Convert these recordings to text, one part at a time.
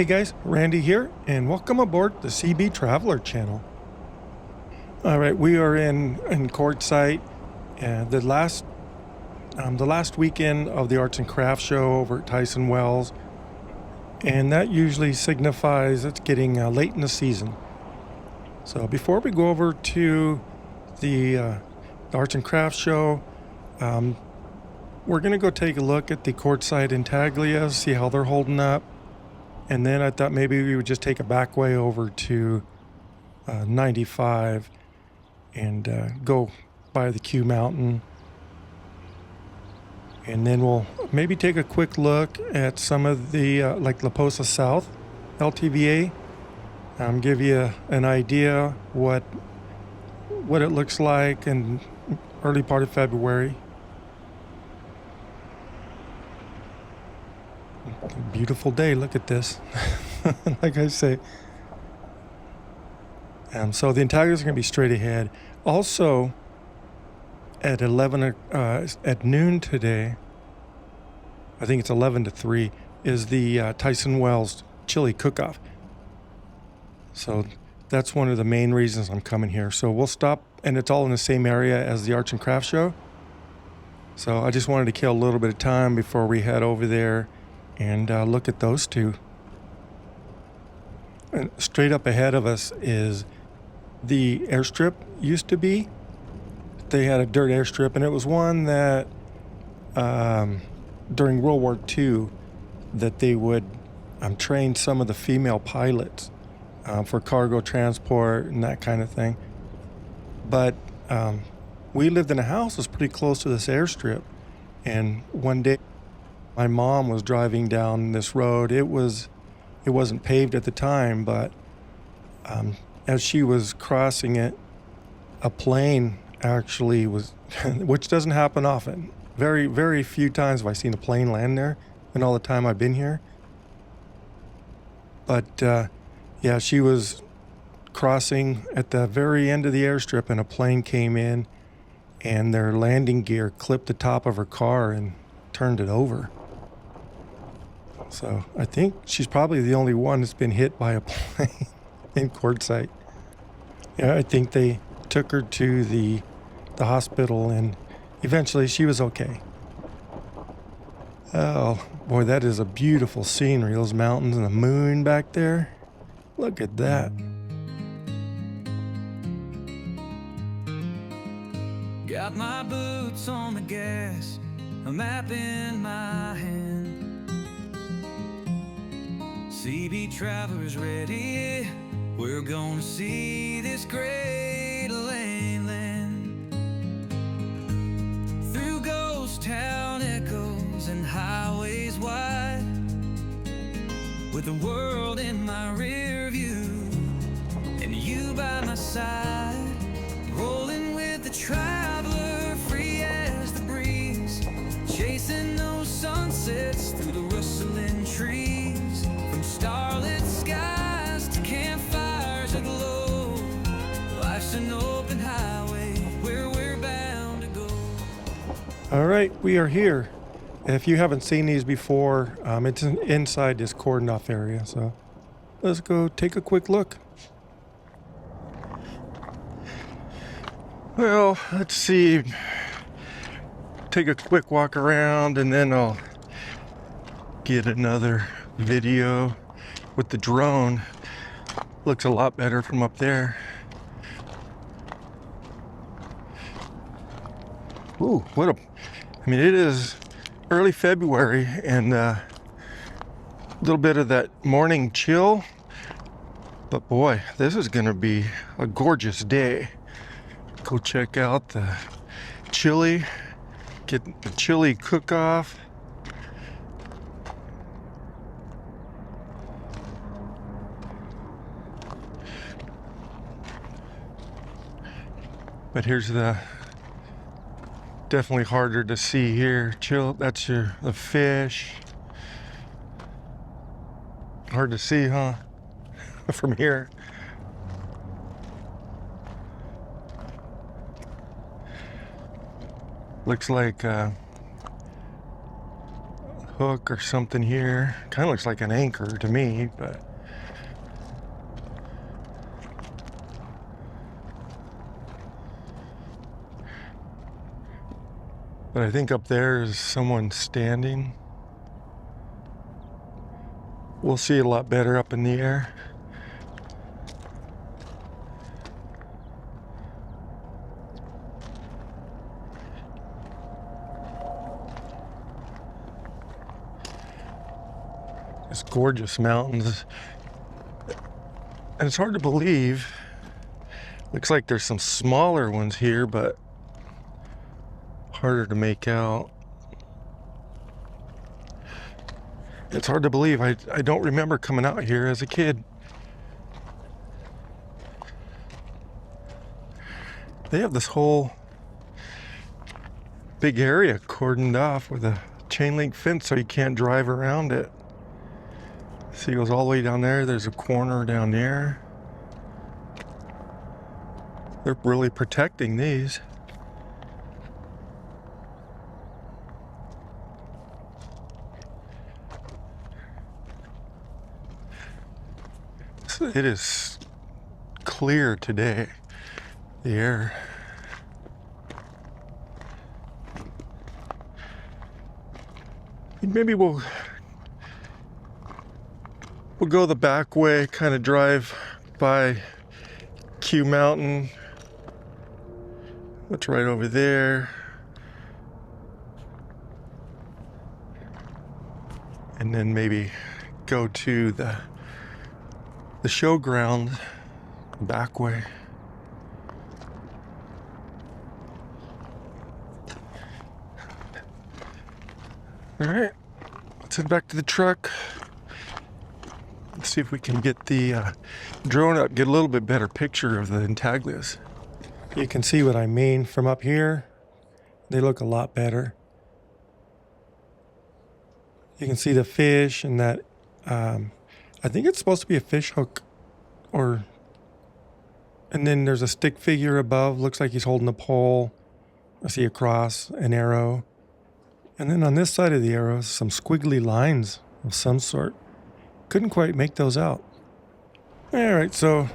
Hey guys, Randy here, and welcome aboard the Seabee Traveler channel. All right, we are in Quartzsite, and the last weekend of the Arts and Crafts show over at Tyson Wells, and that usually signifies it's getting late in the season. So before we go over to the Arts and Crafts show, we're gonna go take a look at the Quartzsite intaglios, see how they're holding up. And then I thought maybe we would just take a back way over to 95 and go by the Q Mountain. And then we'll maybe take a quick look at some of the, like La Posa South LTVA. Give you an idea what it looks like in early part of February. Beautiful day, look at this. Like I say. So the intaglios are going to be straight ahead. Also, at at noon today, I think it's 11 to 3, is the Tyson Wells chili cook-off. So that's one of the main reasons I'm coming here. So we'll stop, and it's all in the same area as the Arts and Crafts show. So I just wanted to kill a little bit of time before we head over there and look at those two. And straight up ahead of us is the airstrip used to be. They had a dirt airstrip, and it was one that during World War II that they would train some of the female pilots for cargo transport and that kind of thing. But we lived in a house that was pretty close to this airstrip, and one day my mom was driving down this road. It wasn't paved at the time, but as she was crossing it, a plane actually was, which doesn't happen often. Very, very few times have I seen a plane land there in all the time I've been here. But yeah, she was crossing at the very end of the airstrip, and a plane came in, and their landing gear clipped the top of her car and turned it over. So I think she's probably the only one that's been hit by a plane in Quartzsite. Yeah, I think they took her to the hospital, and eventually she was okay. Oh boy, that is a beautiful scenery. Those mountains and the moon back there. Look at that. Got my boots on the gas, a map in my hand. Seabee Traveler's ready, we're gonna see this great land. Through ghost town echoes and highways wide, with the world in my rear view and you by my side, rolling with the traveler, free as the breeze, chasing those sunsets through the rustling trees, from starlit skies to campfires aglow. Life's an open highway where we're bound to go. All right, we are here. If you haven't seen these before, it's inside this cordoned off area. So let's go take a quick look. Well, let's see. Take a quick walk around, and then I'll get another video with the drone. Looks a lot better from up there. Ooh, I mean, it is early February, and a little bit of that morning chill. But boy, this is gonna be a gorgeous day. Go check out the chili, get the chili cook-off. But here's the, definitely harder to see here. Chill, that's the fish. Hard to see, huh? From here. Looks like hook or something here. Kind of looks like an anchor to me, but I think up there is someone standing. We'll see it a lot better up in the air. It's gorgeous mountains. And it's hard to believe. Looks like there's some smaller ones here, but harder to make out. It's hard to believe. I don't remember coming out here as a kid. They have this whole big area cordoned off with a chain link fence so you can't drive around it. See, it goes all the way down there. There's a corner down there. They're really protecting these. So it is clear today, the air. Maybe we'll go the back way, kind of drive by Q Mountain. What's right over there? And then maybe go to the showground back way. All right, let's head back to the truck. Let's see if we can get the drone up, get a little bit better picture of the intaglios. You can see what I mean from up here. They look a lot better. You can see the fish and that, I think it's supposed to be a fish hook, and then there's a stick figure above. Looks like he's holding a pole. I see a cross, an arrow. And then on this side of the arrow, some squiggly lines of some sort. Couldn't quite make those out. All right, so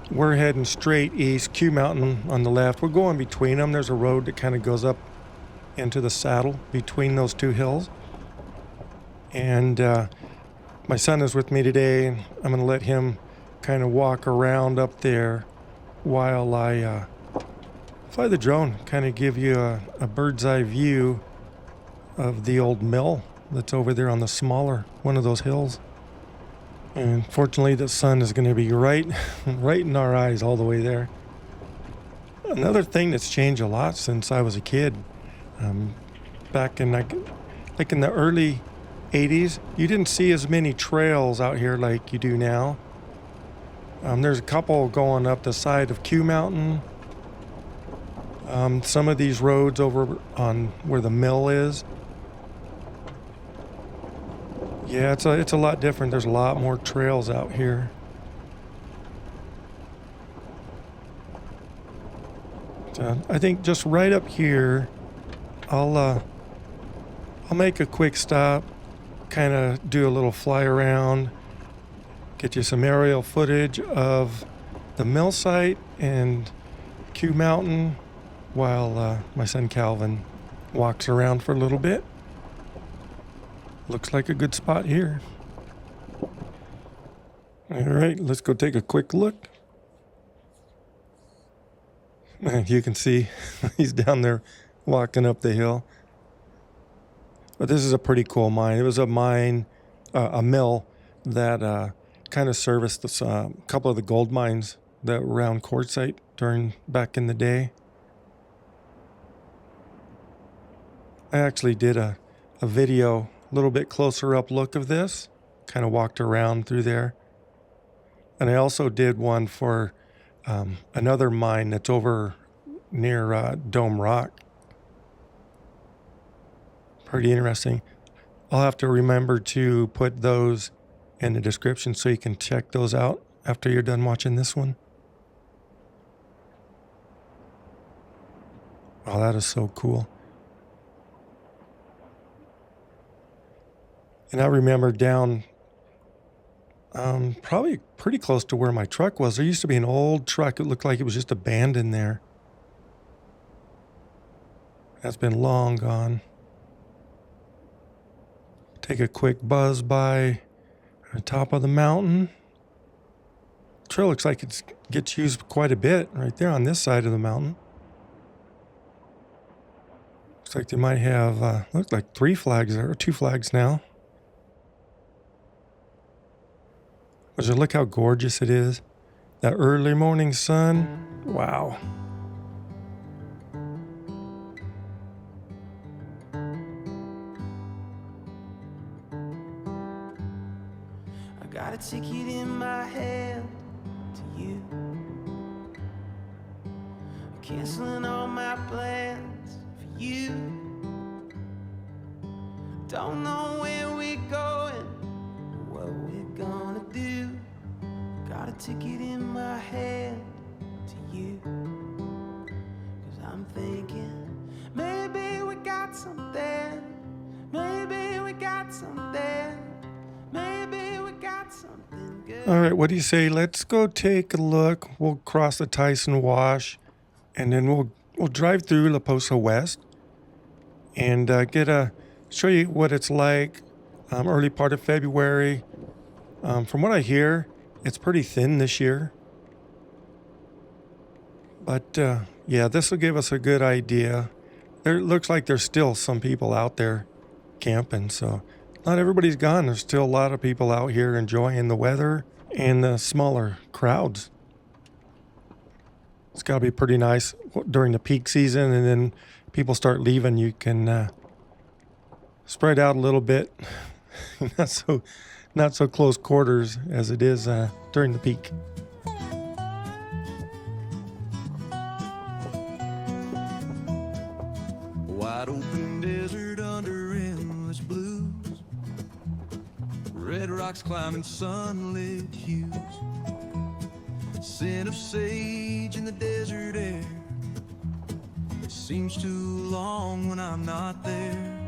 we're heading straight east, Q Mountain on the left. We're going between them. There's a road that kind of goes up into the saddle between those two hills. And my son is with me today, and I'm going to let him kind of walk around up there while I fly the drone, kind of give you a bird's eye view of the old mill that's over there on the smaller one of those hills. And fortunately, the sun is going to be right in our eyes all the way there. Another thing that's changed a lot since I was a kid, back in like in the early 80s, you didn't see as many trails out here like you do now. There's a couple going up the side of Q Mountain. Some of these roads over on where the mill is. Yeah, it's a lot different. There's a lot more trails out here. So I think just right up here, I'll make a quick stop, kind of do a little fly around, get you some aerial footage of the mill site and Q Mountain while my son Calvin walks around for a little bit. Looks like a good spot here. All right, let's go take a quick look. You can see he's down there walking up the hill. But this is a pretty cool mine. It was a mine, a mill that kind of serviced a couple of the gold mines that were around Quartzsite back in the day. I actually did a video, a little bit closer up look of this, kind of walked around through there. And I also did one for another mine that's over near Dome Rock. Pretty interesting. I'll have to remember to put those in the description so you can check those out after you're done watching this one. Wow, that is so cool. And I remember down probably pretty close to where my truck was, there used to be an old truck. It looked like it was just abandoned there. That's been long gone. Take a quick buzz by the top of the mountain. Trail looks like it gets used quite a bit right there on this side of the mountain. Looks like they might have looks like 3 flags there, or 2 flags now. But look how gorgeous it is. That early morning sun. Wow. I got a ticket in my hand to you, canceling all my plans for you. Don't know where we're going, what we're gonna do. Got a ticket in my hand to you, 'cause I'm thinking maybe we got something, maybe we got something, maybe we got something good. All right, what do you say? Let's go take a look. We'll cross the Tyson Wash, and then we'll drive through La Posa West and show you what it's like early part of February. From what I hear, it's pretty thin this year. But yeah, this will give us a good idea. There looks like there's still some people out there camping, so not everybody's gone. There's still a lot of people out here enjoying the weather and the smaller crowds. It's got to be pretty nice during the peak season, and then people start leaving. You can spread out a little bit, not so close quarters as it is during the peak. Wide open desert under endless blues, red rocks climbing sunlit hues, scent of sage in the desert air. It seems too long when I'm not there.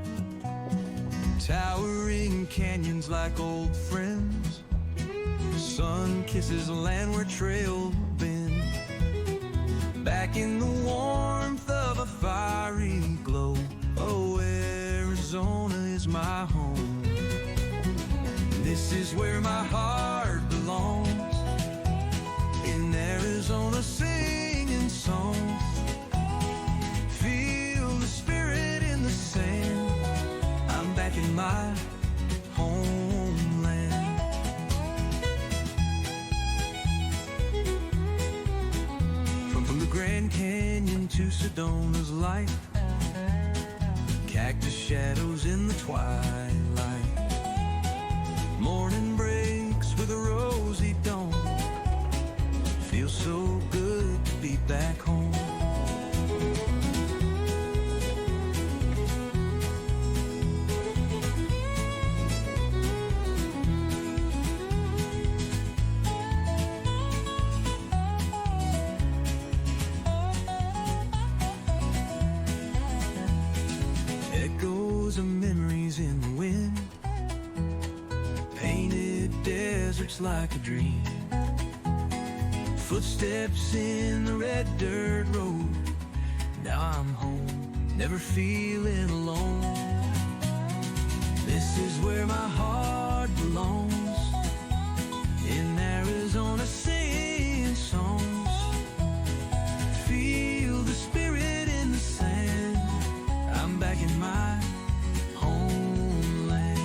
Towering canyons like old friends, the sun kisses the land where trails bend. Back in the warmth of a fiery glow, oh, Arizona is my home. This is where my heart belongs, in Arizona singing songs. Feel the spirit in the sand, I'm back in my homeland. From the Grand Canyon to Sedona's light, cactus shadows in the twilight. Morning breaks with a rosy dawn. Feels so good to be back home. Echoes of memories in the wind, painted deserts like a dream. Footsteps in the red dirt road, now I'm home, never feeling alone. This is where my heart belongs, in Arizona singing songs. Feel the spirit in the sand, I'm back in my homeland.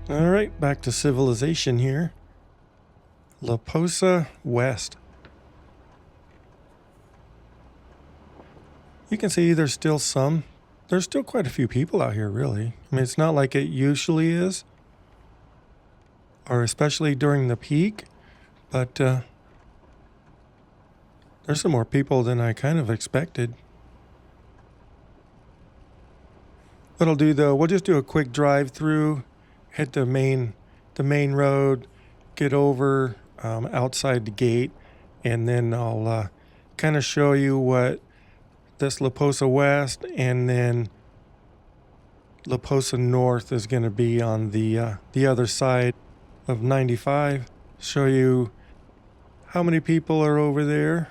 All right, back to civilization here. La Posa West. You can see there's still quite a few people out here, really. I mean, it's not like it usually is, or especially during the peak, but there's some more people than I kind of expected. What I'll do though, we'll just do a quick drive through, hit the main road, get over outside the gate, and then I'll kind of show you what this La Posa West and then La Posa North is going to be on the other side of 95. Show you how many people are over there.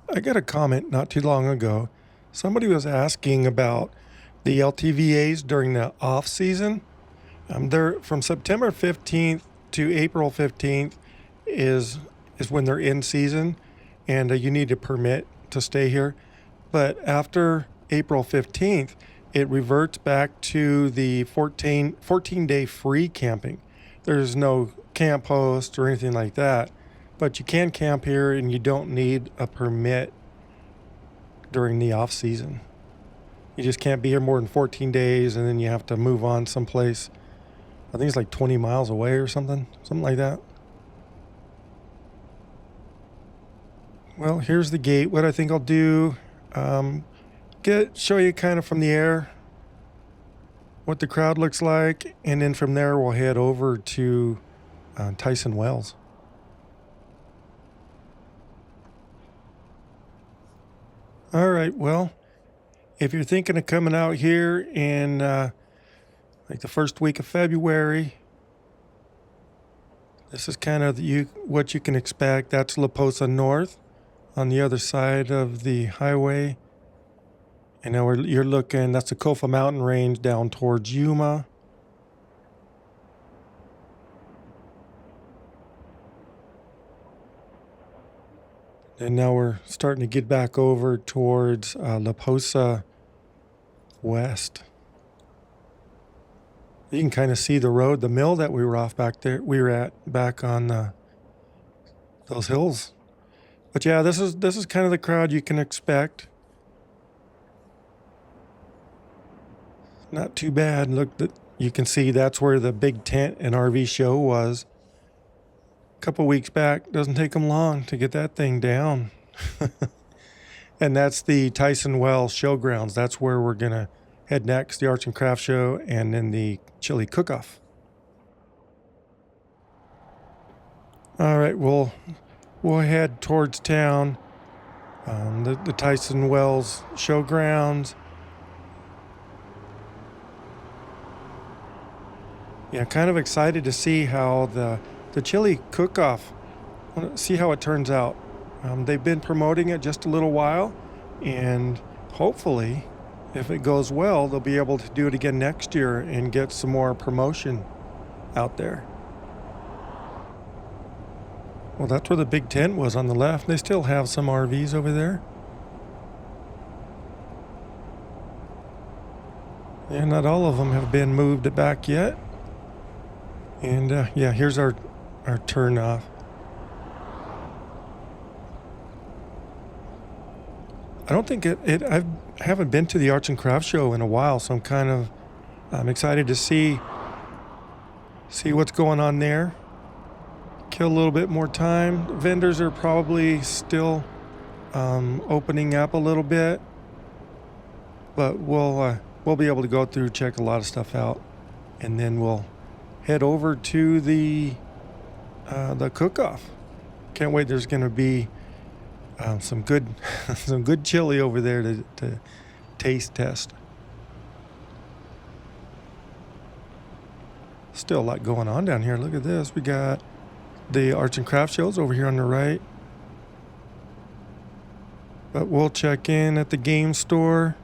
I got a comment not too long ago. Somebody was asking about the LTVAs during the off season. They're from September 15th to April 15th is when they're in season, and you need a permit to stay here. But after April 15th, it reverts back to the 14-day free camping. There's no camp host or anything like that, but you can camp here and you don't need a permit during the off season. You just can't be here more than 14 days, and then you have to move on someplace. I think it's like 20 miles away or something like that. Well, here's the gate. What I think I'll do, show you kind of from the air what the crowd looks like, and then from there we'll head over to Tyson Wells. All right, well, if you're thinking of coming out here in like the first week of February, this is kind of what you can expect. That's La Posa North on the other side of the highway. And now you're looking, that's the Kofa Mountain Range down towards Yuma. And now we're starting to get back over towards La Posa West. You can kind of see the road, the mill that we were off back there. We were at back on those hills. But yeah, this is kind of the crowd you can expect. Not too bad. Look, you can see that's where the big tent and RV show was. A couple weeks back. Doesn't take them long to get that thing down. And that's the Tyson Wells Showgrounds. That's where we're going to head next, the Arts and Crafts Show, and then the Chili Cook-Off. All right, we'll head towards town, the Tyson Wells Showgrounds. Yeah, kind of excited to see how the Chili Cook-Off, see how it turns out. They've been promoting it just a little while, and hopefully, if it goes well, they'll be able to do it again next year and get some more promotion out there. Well, that's where the big tent was on the left. They still have some RVs over there. And not all of them have been moved back yet. And yeah, here's our turn off. I don't think I haven't been to the Arts and Crafts Show in a while, so I'm excited to see what's going on there. Kill a little bit more time. Vendors are probably still opening up a little bit, but we'll be able to go through, check a lot of stuff out, and then we'll head over to the cook-off. Can't wait. There's going to be some good chili over there to taste test. Still a lot going on down here. Look at this. We got the Arts and Crafts shows over here on the right. But we'll check in at the game store.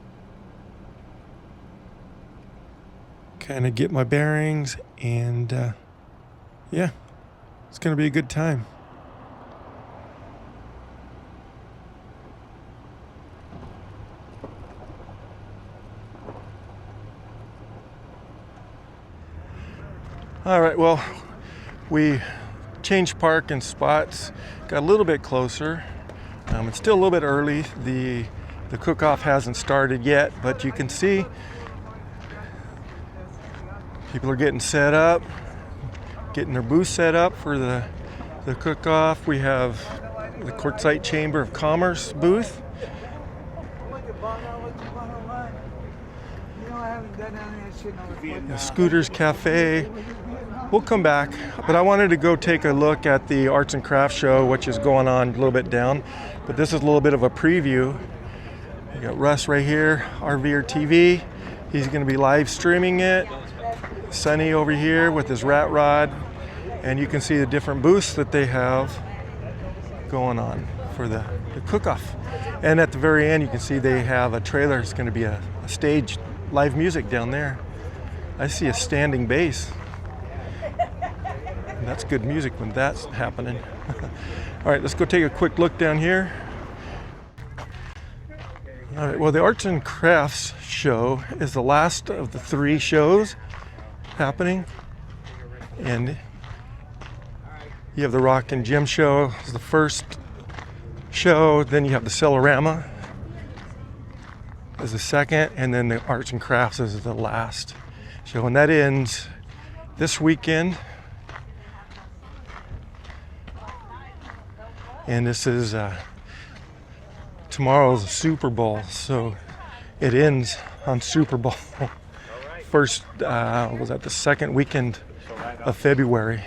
Kind of get my bearings, and yeah, it's going to be a good time. All right, well, we changed parking spots, got a little bit closer. It's still a little bit early. The cook-off hasn't started yet, but you can see people are getting set up, getting their booth set up for the cook-off. We have the Quartzsite Chamber of Commerce booth. Scooters Cafe. We'll come back, but I wanted to go take a look at the arts and crafts show, which is going on a little bit down. But this is a little bit of a preview. You got Russ right here, RVer TV. He's going to be live streaming it. Sonny over here with his rat rod, and you can see the different booths that they have going on for the cook-off. And at the very end, you can see they have a trailer. It's going to be a stage, live music down there. I see a standing bass. And that's good music when that's happening. All right, let's go take a quick look down here. All right, well, the Arts and Crafts show is the last of the 3 shows happening. And you have the Rock and Gym show is the first show, then you have the Cellarama as the second, and then the Arts and Crafts is the last show. And that ends this weekend. And this is tomorrow's Super Bowl, so it ends on Super Bowl. First, was that the second weekend of February.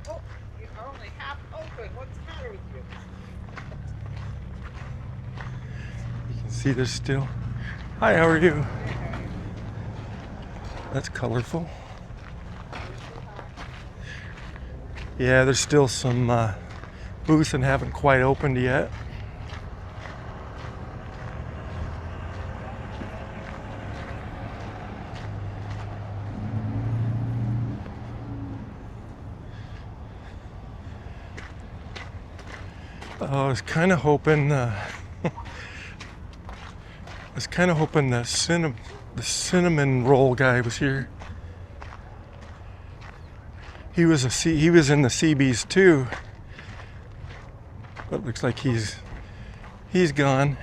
Oh, you're only half open. What's the matter with you? You can see this still. Hi, how are you? That's colorful. Yeah, there's still some booths that haven't quite opened yet. I was kind of hoping the cinnamon roll guy was here. He was in the Seabees too, but it looks like he's gone.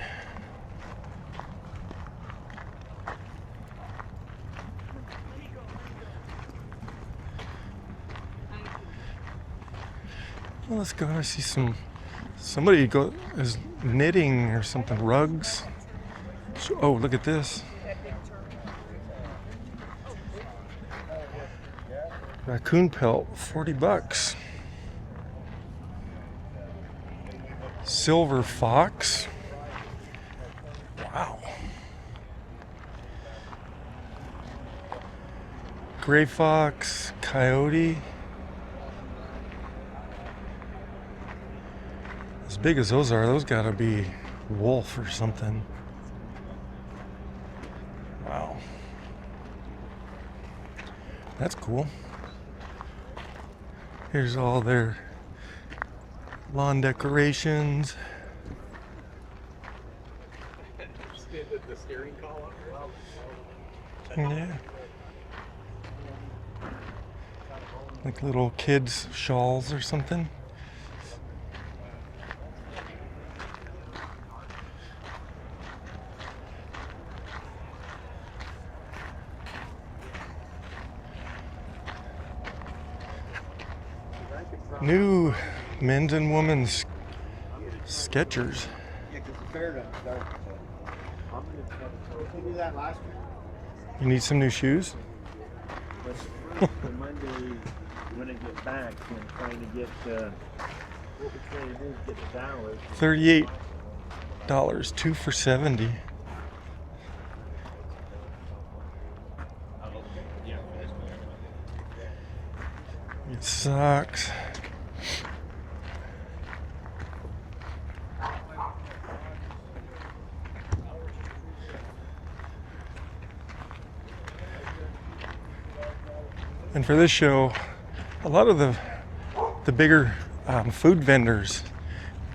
Well, let's go. I see somebody is knitting or something, rugs. Oh, look at this. Raccoon pelt, $40. Silver fox. Wow. Gray fox, coyote. As big as those are, those gotta be wolf or something. Wow. That's cool. Here's all their lawn decorations. The steering column. Yeah. Like little kids' shawls or something. New men's and women's Skechers. Yeah, because the fair doesn't start. I'm going to do that last week. You need some new shoes? But for Monday, when I get back, I'm trying to get what we're trying to do is get the dollars. $38, 2 for $70. Get socks. And for this show, a lot of the bigger food vendors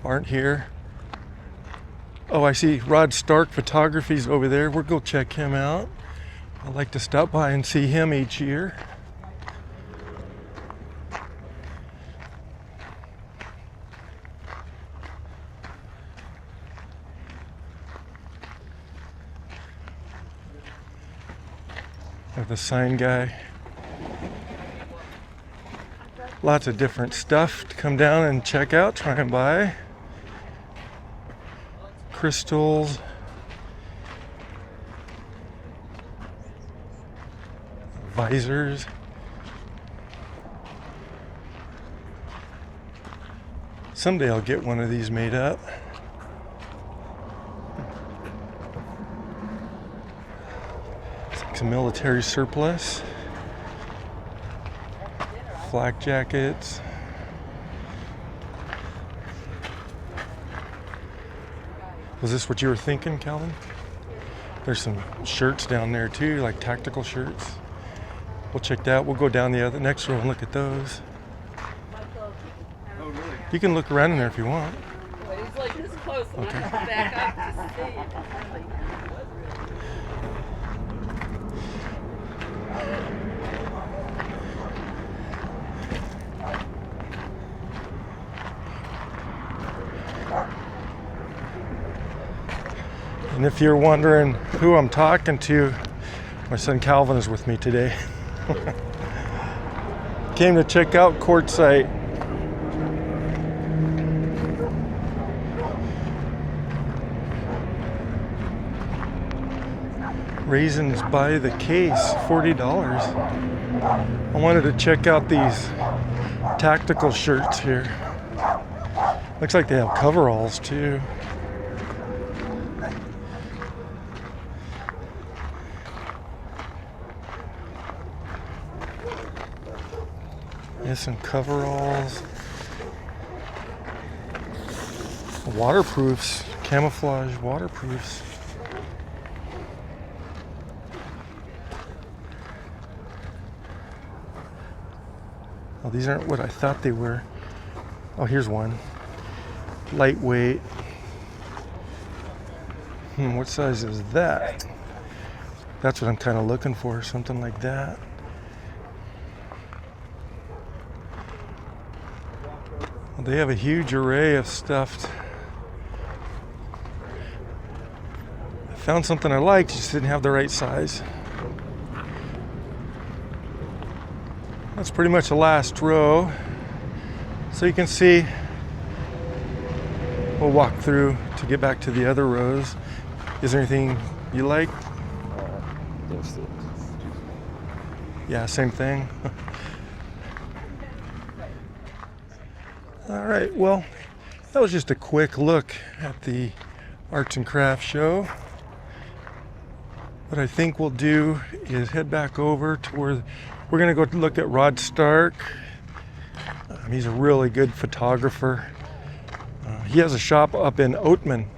aren't here. Oh, I see Rod Stark Photography's over there. We'll go check him out. I like to stop by and see him each year. Have the sign guy. Lots of different stuff to come down and check out, try and buy. crystals. Visors. Someday I'll get one of these made up. It's like some military surplus. Flak jackets. Was this what you were thinking, Calvin? There's some shirts down there too, like tactical shirts. We'll check that. We'll go down the next row and look at those. Oh, really? You can look around in there if you want. Well, he's like this close, and I have to back up to see. And if you're wondering who I'm talking to, my son Calvin is with me today. Came to check out Quartzsite. Raisins by the case, $40. I wanted to check out these tactical shirts here. Looks like they have coveralls too. There's some coveralls. Waterproofs, camouflage waterproofs. Oh, these aren't what I thought they were. Oh, here's one. Lightweight. What size is that? That's what I'm kind of looking for, something like that. Well, they have a huge array of stuff. I found something I liked, just didn't have the right size. That's pretty much the last row. So you can see, we'll walk through to get back to the other rows. Is there anything you like? Yeah, same thing. All right, well, that was just a quick look at the arts and crafts show. What I think we'll do is head back over to where we're gonna go look at Rod Stark. He's a really good photographer. He has a shop up in Oatman.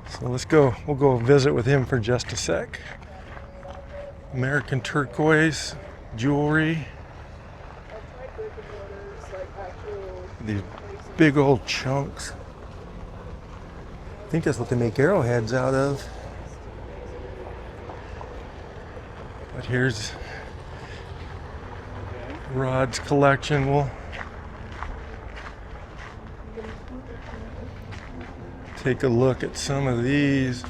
So let's go, we'll go visit with him for just a sec. American turquoise jewelry. These big old chunks. I think that's what they make arrowheads out of. But here's Rod's collection. We'll take a look at some of these.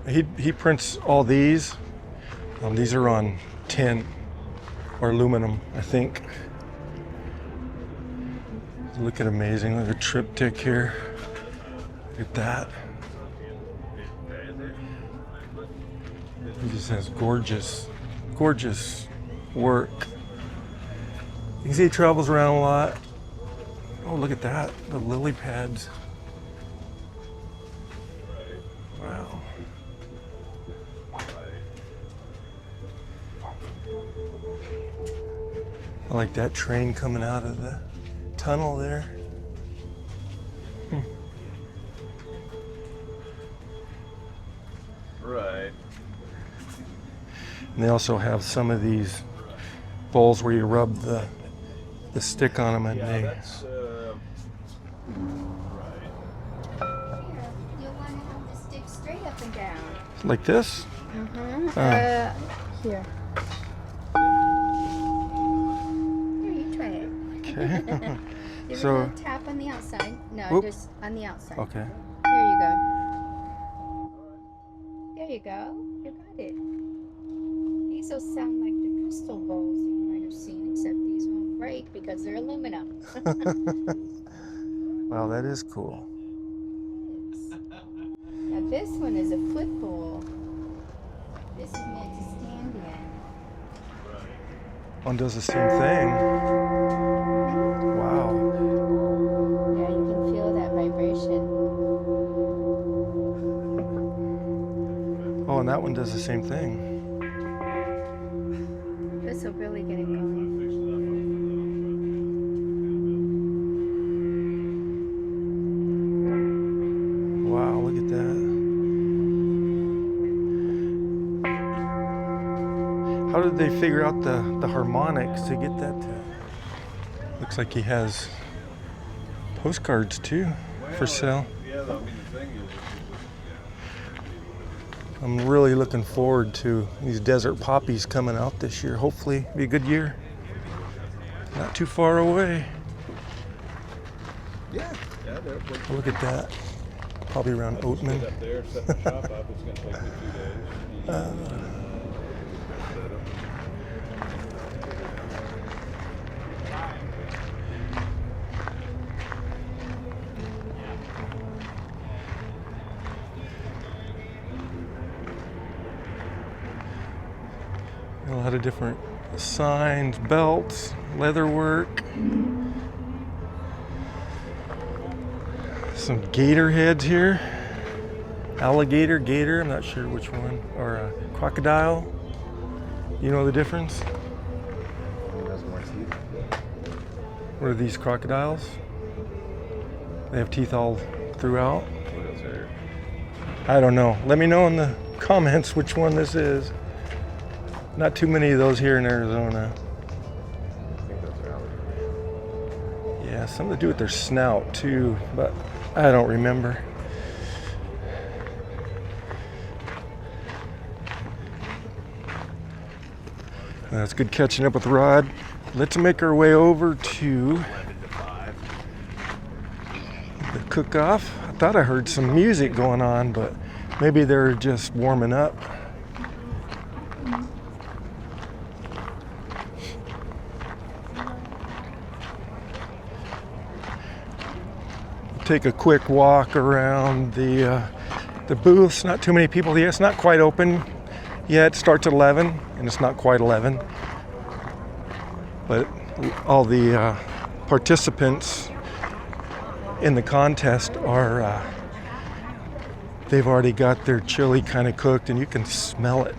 He prints all these. These are on tin or aluminum, I think. Look at amazing, look at a triptych here. Look at that. He just has gorgeous, gorgeous work. You can see he travels around a lot. Oh, look at that, the lily pads. Wow. I like that train coming out of the tunnel there. Right. And they also have some of these bowls where you rub the stick on them and Yeah, they. that's You'll want to have the stick straight up and down. Like this? Mm-hmm. Here. Here, you try it. Okay. Give So- it a little tap on the outside. No, Whoop. just on the outside. Okay. There you go. There you go. You got it. These will sound like the crystal bowls that you might I've seen, except these won't break because they're aluminum. Wow, that is cool. Now this one is a flip bowl. This is meant to stand in. One does the same thing. Wow. Yeah, you can feel that vibration. Oh, and that one does the same thing. This will really get it going. Wow, look at that. How did they figure out the harmonics to get that to? Looks like he has postcards too for sale. I'm really looking forward to these desert poppies coming out this year. Hopefully be a good year. Not too far away. Yeah, they're Oh, look at that. Probably around Oatman. up there, set the shop up. It's gonna take me 2 days. A lot of different signs, belts, leather work. Some gator heads here. Alligator, gator, I'm not sure which one. Or a crocodile. You know the difference? What are these crocodiles? They have teeth all throughout. I don't know. Let me know in the comments which one this is. Not too many of those here in Arizona. Yeah, something to do with their snout too, but I don't remember. That's good catching up with Rod. Let's make our way over to the cookoff. I thought I heard some music going on, but maybe they're just warming up. Take a quick walk around the booths. Not too many people here. It's not quite open yet. It starts at 11, and it's not quite 11. But all the participants in the contest are, they've already got their chili kind of cooked, and you can smell it.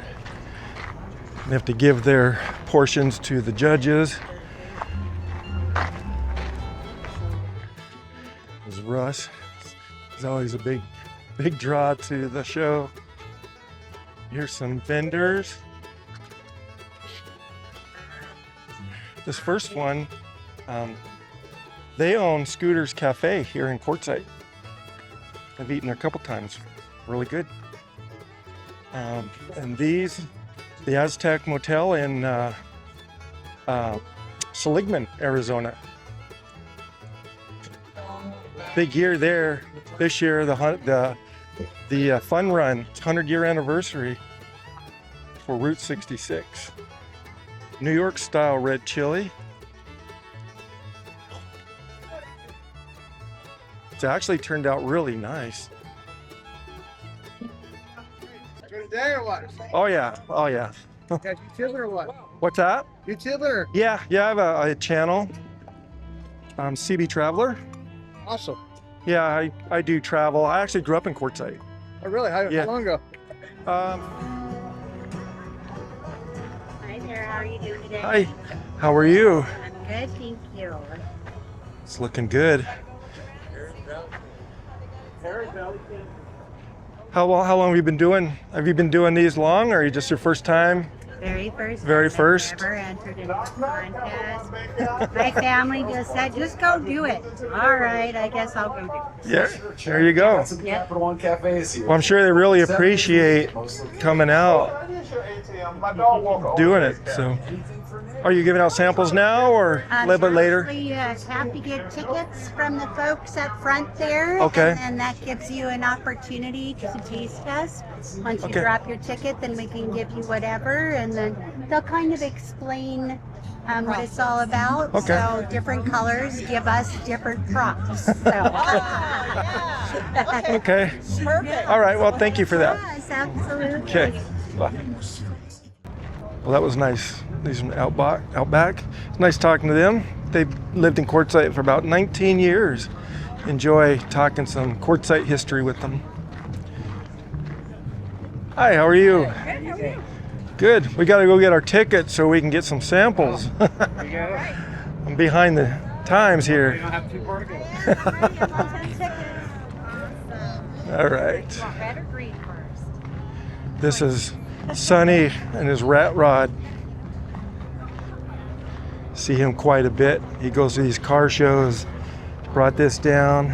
They have to give their portions to the judges. Russ is always a big draw to the show. Here's some vendors. This first one, they own Scooter's Cafe here in Quartzsite. I've eaten there a couple times. Really good. And these, the Aztec Motel in Seligman, Arizona. Big year there this year. The fun run, 100-year anniversary for Route 66. New York style red chili. It's actually turned out really nice. Good day or what? Oh yeah, oh yeah. Got YouTube or what? What's that? YouTuber. Yeah, I have a channel. Seabee Traveler. Awesome. Yeah, I do travel. I actually grew up in Quartzsite. Oh, really? How long ago? Hi there, how are you doing today? Hi, how are you? I'm good, thank you. It's looking good. How long have you been doing? Have you been doing these long, or are you just your first time? Very first. Very time first? I've ever entered into this contest. My family just said, just go do it. All right, I guess I'll go do it. Yeah, there you go. Yep. Well, I'm sure they really appreciate coming out, doing it. So, are you giving out samples now or a little bit later? You have to get tickets from the folks up front there. Okay. And then that gives you an opportunity to taste test. Once you Okay. drop your ticket, then we can give you whatever. And then they'll kind of explain what it's all about. Okay. So different colors give us different props. So. Okay. Perfect. All right. Well, thank you for that. Yes, absolutely. Okay. Bye. Well, that was nice. These from Outback. It's nice talking to them. They've lived in Quartzsite for about 19 years. Enjoy talking some Quartzsite history with them. Hi, how are you? Good, how are you? Good. We got to go get our tickets so we can get some samples. I'm behind the times here. don't have too far to go. All right. Red or green first? This is Sonny and his rat rod. See him quite a bit. He goes to these car shows. Brought this down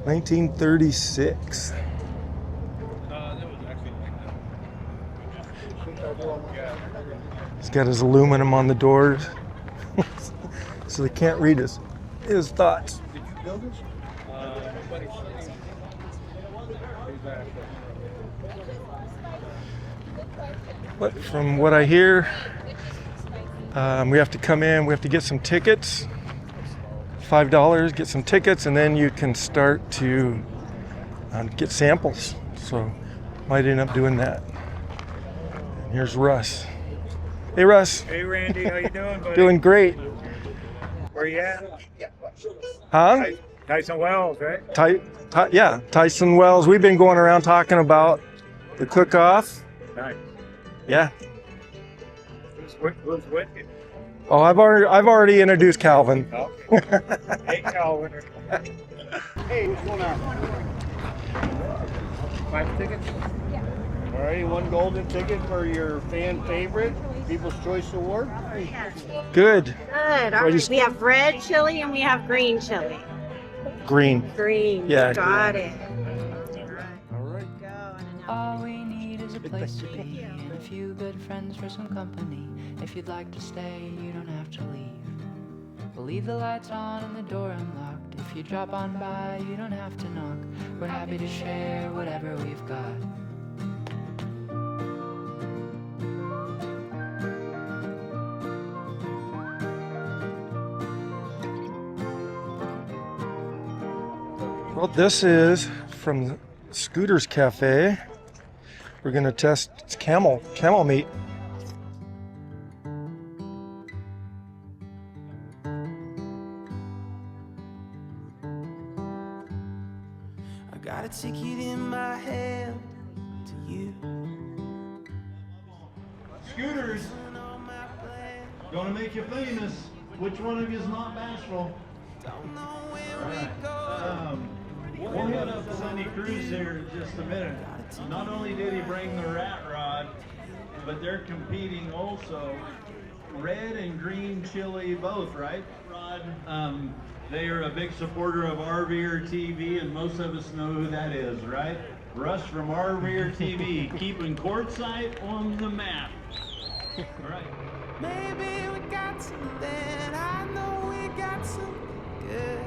1936. He's got his aluminum on the doors, so they can't read his thoughts. Did you build this? But from what I hear, we have to come in, we have to get some tickets, $5, get some tickets, and then you can start to get samples. So might end up doing that. And here's Russ. Hey Russ. Hey Randy, how you doing, buddy? Doing great. Where you at? Huh? Tyson Wells, right? Yeah, Tyson Wells. We've been going around talking about the cookoff. Nice. Yeah. Who's with you? Oh, I've already introduced Calvin. Okay. Hey, Calvin. Hey, what's going on? 5 tickets? Yeah. All right, 1 golden ticket for your fan favorite, People's Choice Award. Good. Good. All right. We have red chili and we have green chili. Green. Green. Yeah. Got it. All right. All we need is a place to be and a few good friends for some company. If you'd like to stay, you don't have to leave. We'll leave the lights on and the door unlocked. If you drop on by, you don't have to knock. We're happy to share whatever we've got. Well, this is from Scooter's Cafe. We're gonna test it's camel meat. I got a ticket in my hand to you. Scooters, gonna make you famous. Which one of you is not bashful? We'll hit up Sonny Cruz here in just a minute. Not only did he bring the rat rod, but they're competing also. Red and green chili both, right, Rod? They are a big supporter of RVer TV, and most of us know who that is, right? Russ from RVer TV, keeping Quartzsite on the map. All right. Maybe we got something. I know we got something good.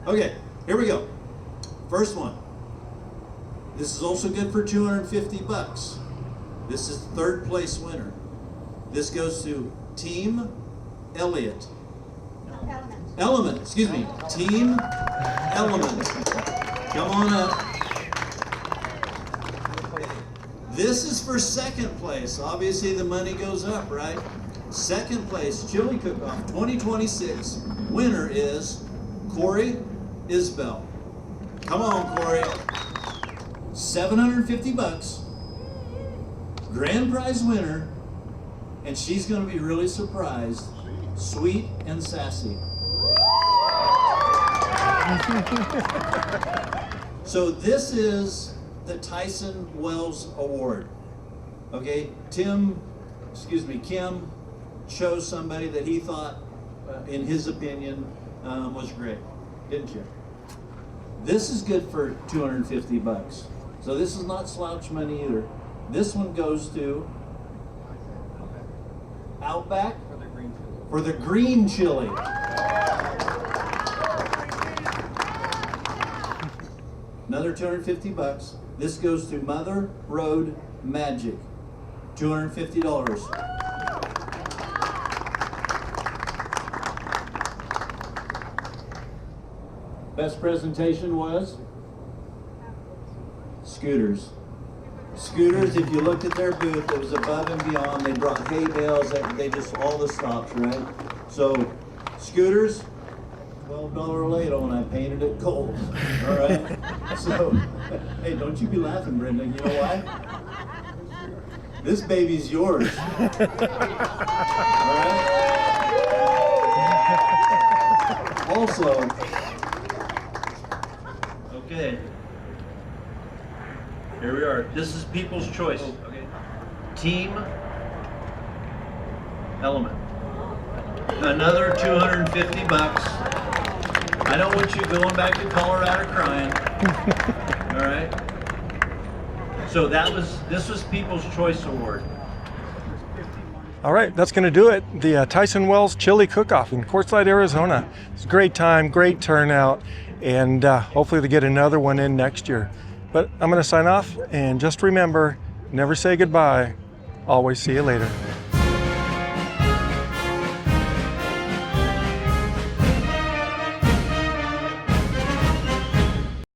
Okay, here we go. First one. This is also good for $250. This is the 3rd place winner. This goes to Team Elliott. Element, excuse me. Team Element. Come on up. This is for 2nd place. Obviously the money goes up, right? 2nd place, Chili Cook-Off 2026. Winner is Corey Isbell. Come on, Corey. $750. Grand prize winner. And she's going to be really surprised. Sweet and sassy. So this is the Tyson Wells Award. Okay, Kim chose somebody that he thought, in his opinion, was great. Didn't you? This is good for $250. So this is not slouch money either. This one goes to Outback for the green chili. Another $250. This goes to Mother Road Magic. $250. Best presentation was scooters. Scooters, if you looked at their booth, it was above and beyond. They brought hay bales, they just, all the stops, right? So, scooters, $12 ladle, and I painted it gold, all right? So, hey, don't you be laughing, Brenda, you know why? This baby's yours, all right? Also, okay. Here we are. This is People's Choice. Okay. Team Element. Another $250. I don't want you going back to Colorado crying. All right. So this was People's Choice Award. All right, that's going to do it. The Tyson Wells Chili Cook-Off in Quartzsite, Arizona. It's a great time, great turnout, and hopefully they get another one in next year. But I'm going to sign off, and just remember, never say goodbye. Always see you later.